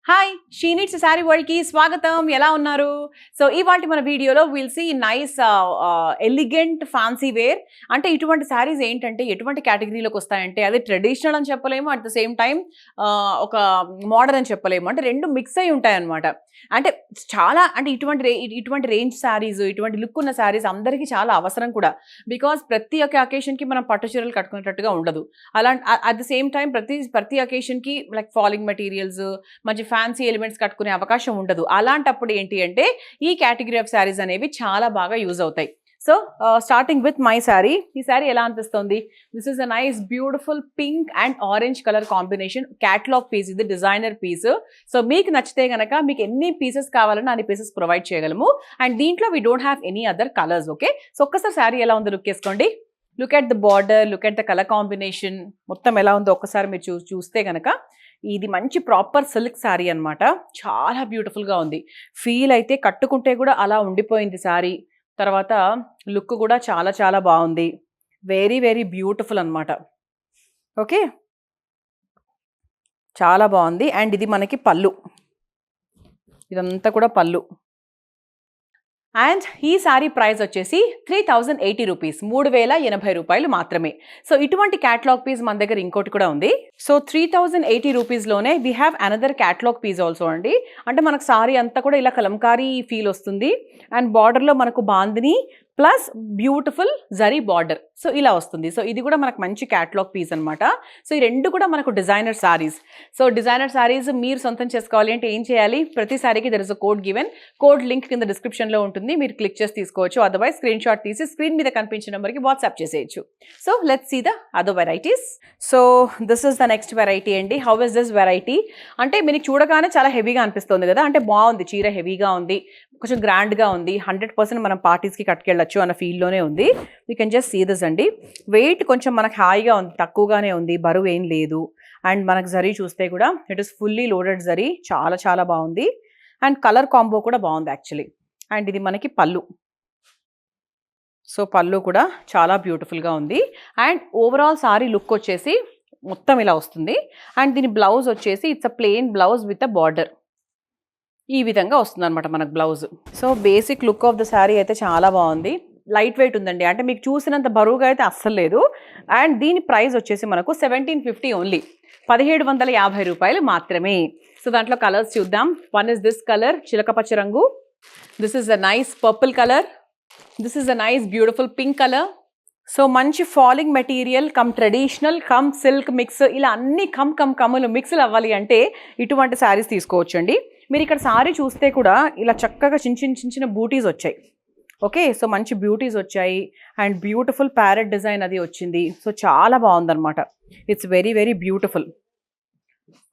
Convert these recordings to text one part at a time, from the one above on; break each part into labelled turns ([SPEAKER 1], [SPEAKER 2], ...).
[SPEAKER 1] Hi she needs sari వరల్డ్కి స్వాగతం. ఎలా ఉన్నారు? సో ఇవాళ మన వీడియోలో will see nice elegant fancy wear. అంటే ఇటువంటి శారీస్ ఏంటంటే ఎటువంటి కేటగిరీలోకి వస్తాయంటే అది ట్రెడిషనల్ అని చెప్పలేము, అట్ ద సేమ్ టైం ఒక మోడర్న్ అని చెప్పలేము. అంటే రెండు మిక్స్ అయి ఉంటాయి అనమాట. అంటే చాలా అంటే ఇటువంటి రేంజ్ శారీస్, ఇటువంటి లుక్ ఉన్న శారీస్ అందరికీ చాలా అవసరం కూడా. బికాస్ ప్రతి ఒక్క అకేషన్కి మనం పట్టు చీరలు కట్టుకునేటట్టుగా ఉండదు. అలా అట్ ద సేమ్ టైం ప్రతి అకేషన్కి లైక్ ఫాలింగ్ మెటీరియల్స్, మంచి ఫ్యాన్సీ ఎలిమెంట్స్ కట్టుకునే అవకాశం ఉండదు. అలాంటప్పుడు ఏంటి అంటే ఈ కేటగిరీ ఆఫ్ శారీస్ అనేవి చాలా బాగా యూజ్ అవుతాయి. So starting with my sari. ఈ శారీ ఎలా అనిపిస్తుంది? This is a nice beautiful pink and orange colour combination. Catalogue piece, ఇది డిజైనర్ పీస్. సో మీకు నచ్చితే గనక మీకు ఎన్ని పీసెస్ కావాలన్నా అన్ని పీసెస్ ప్రొవైడ్ చేయగలము. అండ్ దీంట్లో we don't have any other colours. Okay, so ఒక్కసారి శారీ ఎలా ఉందో లుక్ వేసుకోండి. Look at the border, look at the colour combination, మొత్తం ఎలా ఉందో ఒక్కసారి మీరు చూస్తే కనుక ఇది మంచి ప్రాపర్ సిల్క్ శారీ అనమాట. చాలా బ్యూటిఫుల్గా ఉంది. ఫీల్ అయితే కట్టుకుంటే కూడా అలా ఉండిపోయింది శారీ. తర్వాత లుక్ కూడా చాలా చాలా బాగుంది. వెరీ వెరీ బ్యూటిఫుల్ అనమాట. ఓకే, చాలా బాగుంది. అండ్ ఇది మనకి పళ్ళు, ఇదంతా కూడా పళ్ళు. అండ్ ఈ శారీ ప్రైస్ వచ్చేసి 3080 రూపీస్, 3080 రూపాయలు మాత్రమే. సో ఇటువంటి క్యాటలాగ్ పీస్ మన దగ్గర ఇంకోటి కూడా ఉంది. సో 3080 రూపీస్లోనే we have another catalogue piece also అండి. అంటే మనకు శారీ అంతా కూడా ఇలా కలంకారీ ఫీల్ వస్తుంది. అండ్ బార్డర్లో మనకు bandhani plus beautiful zari border, so ఇలా వస్తుంది. సో ఇది కూడా మనకు మంచి క్యాటలాగ్ పీస్ అనమాట. సో ఈ రెండు కూడా మనకు designer saris. So designer saris మీరు సొంతం చేసుకోవాలి అంటే ఏం చేయాలి? ప్రతి శారీకి there is a code given. Code link కింద డిస్క్రిప్షన్లో ఉంటుంది, మీరు క్లిక్ చేసి తీసుకోవచ్చు. అదర్వైజ్ స్క్రీన్ షాట్ తీసి స్క్రీన్ మీద కనిపించిన నెంబర్కి వాట్సాప్ చేసేయచ్చు. So let's see the other varieties. So this is the next variety అండి. హౌ ఇస్ దిస్ వెరైటీ అంటే మీకు చూడగానే చాలా హెవీగా అనిపిస్తుంది కదా. అంటే బాగుంది, చీర హెవీగా ఉంది, కొంచెం గ్రాండ్గా ఉంది. 100% మనం పార్టీస్కి కట్టుకెళ్ళచ్చు అన్న ఫీల్లోనే ఉంది. You can just see this అండి. వెయిట్ కొంచెం మనకు హాయిగా ఉంది, తక్కువగానే ఉంది, బరువు ఏం లేదు. అండ్ మనకు జరీ చూస్తే కూడా it is fully loaded zari, చాలా చాలా బాగుంది. అండ్ కలర్ కాంబో కూడా బాగుంది యాక్చువల్లీ. అండ్ ఇది మనకి పళ్ళు. సో పళ్ళు కూడా చాలా బ్యూటిఫుల్గా ఉంది. అండ్ ఓవరాల్ సారీ లుక్ వచ్చేసి మొత్తం ఇలా వస్తుంది. అండ్ దీని బ్లౌజ్ వచ్చేసి it's a plain blouse with a border. ఈ విధంగా వస్తుంది అనమాట మనకు blouse. So basic look of the sari అయితే చాలా బాగుంది. లైట్ వెయిట్ ఉందండి, అంటే మీకు చూసినంత బరువుగా అయితే అస్సలు లేదు. అండ్ దీని ప్రైస్ వచ్చేసి మనకు 1750 ఓన్లీ, 1750 రూపాయలు మాత్రమే. సో దాంట్లో కలర్స్ చూద్దాం. వన్ ఇస్ దిస్ కలర్, చిలకపచ్చ రంగు. This is a nice purple colour. This is a nice beautiful pink colour. So మంచి falling material cum traditional cum silk mix, ఇలా అన్ని కమ్ములు మిక్స్లు అవ్వాలి అంటే ఇటువంటి శారీస్ తీసుకోవచ్చండి. మీరు ఇక్కడ శారీ చూస్తే కూడా ఇలా చక్కగా చిన్న బూటీస్ వచ్చాయి. ఓకే, సో మంచి బ్యూటీస్ వచ్చాయి. అండ్ బ్యూటిఫుల్ ప్యారెట్ డిజైన్ అది వచ్చింది. సో చాలా బాగుందన్నమాట. It's very very beautiful.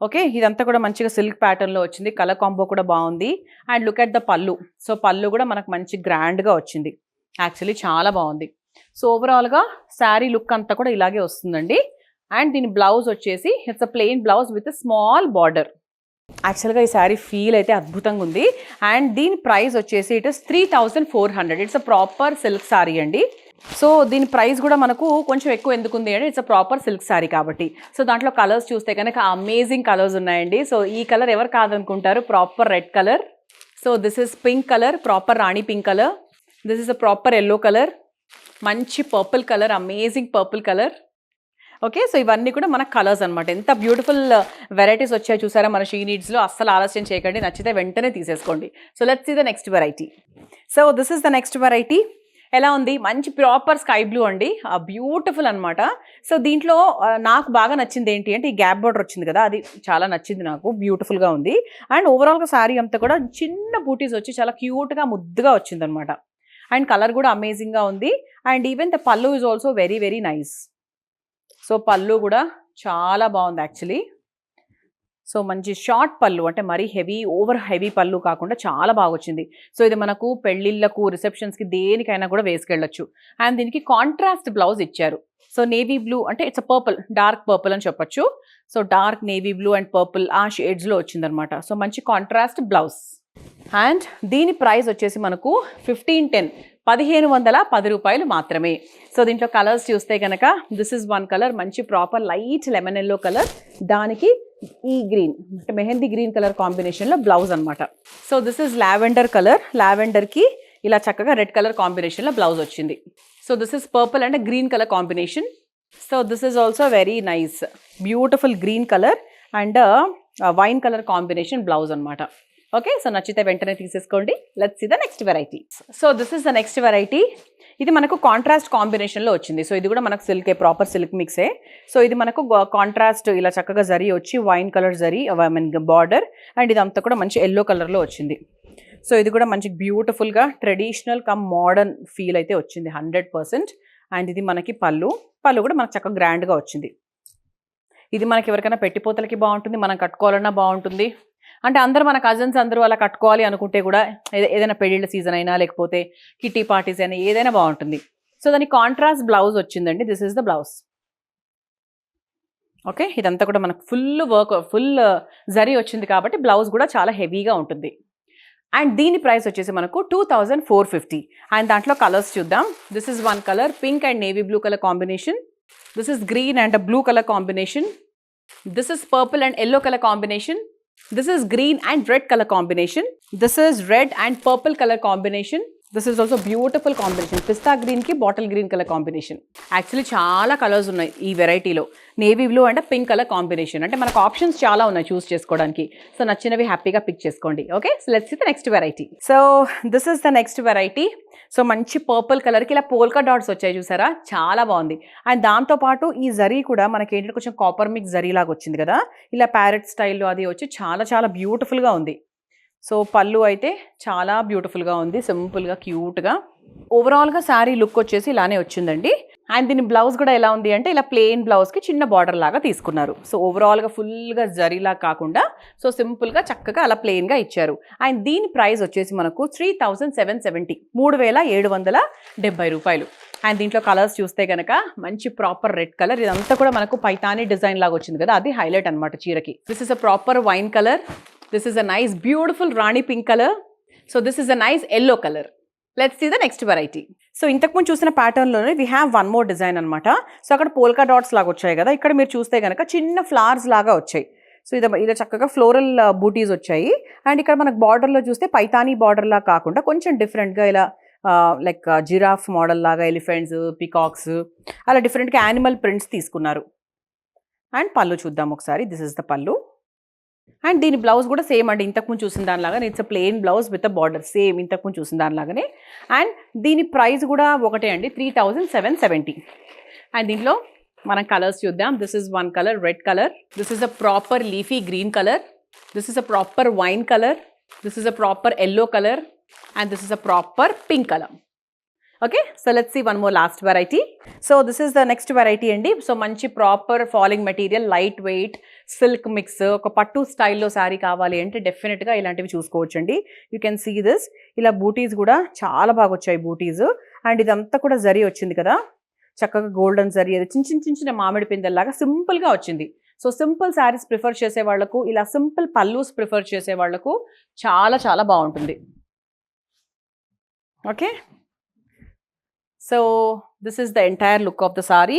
[SPEAKER 1] Okay, ఇదంతా కూడా మంచిగా సిల్క్ ప్యాటర్న్లో వచ్చింది. కలర్ కాంబో కూడా బాగుంది. అండ్ లుక్ అట్ ద పళ్ళు. సో పళ్ళు కూడా మనకు మంచి గ్రాండ్గా వచ్చింది. యాక్చువల్లీ చాలా బాగుంది. సో ఓవరాల్గా శారీ లుక్ అంతా కూడా ఇలాగే వస్తుందండి. అండ్ దీని బ్లౌజ్ వచ్చేసి it's a plain blouse with small border. యాక్చువల్గా ఈ శారీ ఫీల్ అయితే అద్భుతంగా ఉంది. అండ్ దీని ప్రైస్ వచ్చేసి it is 3400. It's a proper silk sari అండి. సో దీని ప్రైస్ కూడా మనకు కొంచెం ఎక్కువ ఎందుకు ఉంది అంటే it's a proper silk sari కాబట్టి. సో దాంట్లో కలర్స్ చూస్తే కనుక అమేజింగ్ కలర్స్ ఉన్నాయండి. సో ఈ కలర్ ఎవరు కాదనుకుంటారు? Proper red colour. So this is pink colour, proper rani pink colour. This is a proper yellow colour. మంచి purple colour, amazing purple colour. Okay, so ఇవన్నీ కూడా మన కలర్స్ అనమాట. ఎంత బ్యూటిఫుల్ వెరైటీస్ వచ్చాయి చూసారా మన షీ నీడ్స్లో. అస్సలు ఆలస్యం చేయకండి, నచ్చితే వెంటనే తీసేసుకోండి. So let's see the next variety. So this is the next variety. ఎలా ఉంది? మంచి ప్రాపర్ స్కై బ్లూ అండి, బ్యూటిఫుల్ అనమాట. సో దీంట్లో నాకు బాగా నచ్చింది ఏంటి అంటే ఈ గ్యాప్ బార్డర్ వచ్చింది కదా, అది చాలా నచ్చింది నాకు, బ్యూటిఫుల్గా ఉంది. అండ్ ఓవరాల్గా శారీ అంతా కూడా చిన్న బూటీస్ వచ్చి చాలా క్యూట్గా ముద్దుగా వచ్చింది అనమాట. అండ్ కలర్ కూడా అమేజింగ్గా ఉంది. అండ్ ఈవెన్ ద పళ్ళు is also very very nice. So పళ్ళు కూడా చాలా బాగుంది యాక్చువల్లీ. సో మంచి షార్ట్ పళ్ళు, అంటే మరీ ఓవర్ హెవీ పళ్ళు కాకుండా చాలా బాగా వచ్చింది. సో ఇది మనకు పెళ్ళిళ్ళకు, రిసెప్షన్స్కి, దేనికైనా కూడా వేసుకెళ్ళచ్చు. అండ్ దీనికి కాంట్రాస్ట్ బ్లౌజ్ ఇచ్చారు. సో నేవీ బ్లూ అంటే ఇట్స్ పర్పుల్, డార్క్ పర్పుల్ అని చెప్పొచ్చు. So dark navy blue and purple ఆ షేడ్స్లో వచ్చిందనమాట. సో మంచి కాంట్రాస్ట్ బ్లౌజ్. అండ్ దీని ప్రైస్ వచ్చేసి మనకు 1510 రూపాయలు మాత్రమే. సో దీంట్లో కలర్స్ చూస్తే కనుక దిస్ ఇస్ వన్ కలర్, మంచి proper light lemon yellow colour. దానికి ఈ గ్రీన్ అంటే మెహందీ గ్రీన్ కలర్ కాంబినేషన్లో బ్లౌజ్ అనమాట. So this is lavender colour, లావెండర్కి ఇలా చక్కగా రెడ్ కలర్ కాంబినేషన్లో బ్లౌజ్ వచ్చింది. So this is purple and green colour combination. So this is also very nice beautiful green colour and wine colour combination blouse అనమాట. Okay, so నచ్చితే వెంటనే తీసేసుకోండి. Let's see the next variety. So this is the next variety. ఇది మనకు contrast కాంబినేషన్లో వచ్చింది. So ఇది కూడా మనకు సిల్కే, ప్రాపర్ సిల్క్ మిక్సే. సో ఇది మనకు కాంట్రాస్ట్ ఇలా చక్కగా జరీ వచ్చి wine colour zari I mean border and ఇదంతా కూడా మంచి ఎల్లో కలర్లో వచ్చింది. సో ఇది కూడా మంచి బ్యూటిఫుల్గా ట్రెడిషనల్ కమ్ మోడర్న్ ఫీల్ అయితే వచ్చింది 100%. అండ్ ఇది మనకి పళ్ళు కూడా మనకు చక్కగా గ్రాండ్గా వచ్చింది. ఇది మనకి ఎవరికైనా పెట్టిపోతలకి బాగుంటుంది, మనం కట్టుకోవాలన్నా బాగుంటుంది. అంటే అందరూ మన కజిన్స్ అందరూ అలా కట్టుకోవాలి అనుకుంటే కూడా ఏదైనా పెళ్ళిళ్ళ సీజన్ అయినా లేకపోతే కిట్టి పార్టీస్ అయినా ఏదైనా బాగుంటుంది. సో దానికి కాంట్రాస్ట్ బ్లౌజ్ వచ్చిందండి. This is the blouse. Okay, ఇదంతా కూడా మనకు ఫుల్ వర్క్, ఫుల్ జరీ వచ్చింది కాబట్టి బ్లౌజ్ కూడా చాలా హెవీగా ఉంటుంది. అండ్ దీని ప్రైస్ వచ్చేసి మనకు 2450. అండ్ దాంట్లో కలర్స్ చూద్దాం. This is one colour, pink and navy blue colour combination. This is green and blue colour combination. This is purple and yellow color combination. This is green and red color combination. This is red and purple color combination. This is also beautiful combination. Pista green ki bottle green color combination. Actually చాలా colours ఉన్నాయి ఈ వెరైటీలో. Navy blue and pink colour combination. అంటే మనకు options చాలా ఉన్నాయి చూస్ చేసుకోవడానికి. So నచ్చినవి హ్యాపీగా పిక్ చేసుకోండి. Okay, so let's see the next variety. So this is the next variety. So మంచి పర్పుల్ కలర్కి ఇలా పోల్కా డాట్స్ వచ్చాయి చూసారా, చాలా బాగుంది. అండ్ దాంతోపాటు ఈ జరీ కూడా మనకి ఏంటంటే కొంచెం కాపర్ మిక్స్ జరీ లాగా వచ్చింది కదా, ఇలా ప్యారెట్ స్టైల్లో అది వచ్చి చాలా చాలా బ్యూటిఫుల్గా ఉంది. సో పళ్ళు అయితే చాలా బ్యూటిఫుల్గా ఉంది, సింపుల్గా క్యూట్గా. ఓవరాల్గా శారీ లుక్ వచ్చేసి ఇలానే వచ్చిందండి. అండ్ దీని బ్లౌజ్ కూడా ఎలా ఉంది అంటే ఇలా ప్లెయిన్ బ్లౌజ్కి చిన్న బార్డర్ లాగా తీసుకున్నారు. సో ఓవరాల్గా ఫుల్గా జరీలా కాకుండా సో సింపుల్గా చక్కగా అలా ప్లెయిన్గా ఇచ్చారు. అండ్ దీని ప్రైస్ వచ్చేసి మనకు 3770, 3770 రూపాయలు. అండ్ దీంట్లో కలర్స్ చూస్తే కనుక మంచి ప్రాపర్ రెడ్ కలర్, ఇదంతా కూడా మనకు పైతానీ డిజైన్ లాగా వచ్చింది కదా, అది హైలైట్ అనమాట చీరకి. This is a proper wine colour. This is a nice beautiful rani pink colour. So this is a nice yellow colour. Let's see the next variety. So ఇంతకుముందు చూసిన ప్యాటర్న్లోనే we have one more design అనమాట. So అక్కడ polka dots లాగా వచ్చాయి కదా, ఇక్కడ మీరు చూస్తే కనుక చిన్న ఫ్లవర్స్ లాగా వచ్చాయి. సో ఇలా చక్కగా ఫ్లోరల్ బూటీస్ వచ్చాయి. అండ్ ఇక్కడ మనకు బార్డర్లో చూస్తే పైతానీ బార్డర్లా కాకుండా కొంచెం డిఫరెంట్గా ఇలా లైక్ జిరాఫ్ మోడల్ లాగా ఎలిఫెంట్స్, పికాక్స్ అలా డిఫరెంట్గా యానిమల్ ప్రింట్స్ తీసుకున్నారు. అండ్ పళ్ళు చూద్దాం ఒకసారి. This is the pallu. And దీని బ్లౌజ్ కూడా సేమ్ అండి, ఇంతకుముందు చూసిన దానిలాగానే it's plain blouse with border, same ఇంతకుముందు చూసిన దానిలాగానే. అండ్ దీని ప్రైస్ కూడా ఒకటే అండి, 3770. అండ్ దీంట్లో మనం కలర్స్ చూద్దాం. This is one colour, red colour. This is a proper leafy green colour. This is a proper wine colour. This is a proper yellow colour. And this is a proper pink colour. Okay, so let's see one more last variety. So this is the next variety అండి. So మంచి proper falling material, light weight silk mix, ఒక పట్టు స్టైల్లో శారీ కావాలి అంటే డెఫినెట్గా ఇలాంటివి చూసుకోవచ్చు అండి. You can see this. ఇలా బూటీస్ కూడా చాలా బాగా వచ్చాయి బూటీస్. అండ్ ఇదంతా కూడా జరీ వచ్చింది కదా, చక్కగా గోల్డెన్ జరీ, అది చిన్న చిన్న మామిడి పిందెల్లాగా సింపుల్గా వచ్చింది. సో సింపుల్ శారీస్ ప్రిఫర్ చేసే వాళ్లకు, ఇలా సింపుల్ పల్లూస్ ప్రిఫర్ చేసే వాళ్లకు చాలా చాలా బాగుంటుంది. Okay, so this is the entire look of the sorry.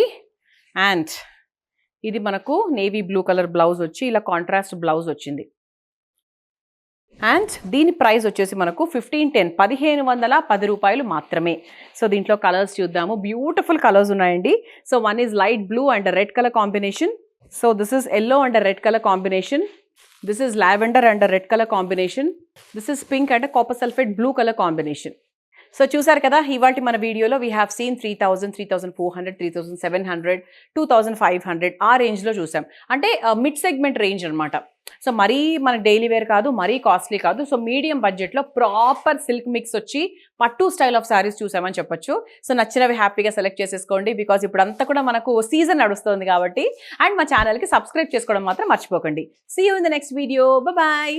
[SPEAKER 1] And ఇది మనకు నేవీ బ్లూ కలర్ బ్లౌజ్ వచ్చి ఇలా కాంట్రాస్ట్ బ్లౌజ్ వచ్చింది. అండ్ దీని ప్రైస్ వచ్చేసి మనకు 1510 రూపాయలు మాత్రమే. సో దీంట్లో కలర్స్ చూద్దాము. బ్యూటిఫుల్ కలర్స్ ఉన్నాయండి. So one is light blue and red colour combination. So this is yellow and red colour combination. This is lavender and red colour combination. This is pink and copper sulphate blue colour combination. So చూసారు కదా, ఇవాళ మన వీడియోలో we have seen 3000, 3400, 3700, 2500 ఆ రేంజ్లో చూసాం. అంటే mid segment range అనమాట. సో మరీ మనకి డైలీ వేర్ కాదు, మరీ కాస్ట్లీ కాదు. సో మీడియం బడ్జెట్లో ప్రాపర్ సిల్క్ మిక్స్ వచ్చి పట్టు స్టైల్ ఆఫ్ శారీస్ చూసామని చెప్పొచ్చు. సో నచ్చినవి హ్యాపీగా సెలెక్ట్ చేసేసుకోండి, బికాజ్ ఇప్పుడు అంతా కూడా మనకు సీజన్ నడుస్తుంది కాబట్టి. అండ్ మా ఛానల్కి సబ్స్క్రైబ్ చేసుకోవడం మాత్రం మర్చిపోకండి. See you in the next video. Bye.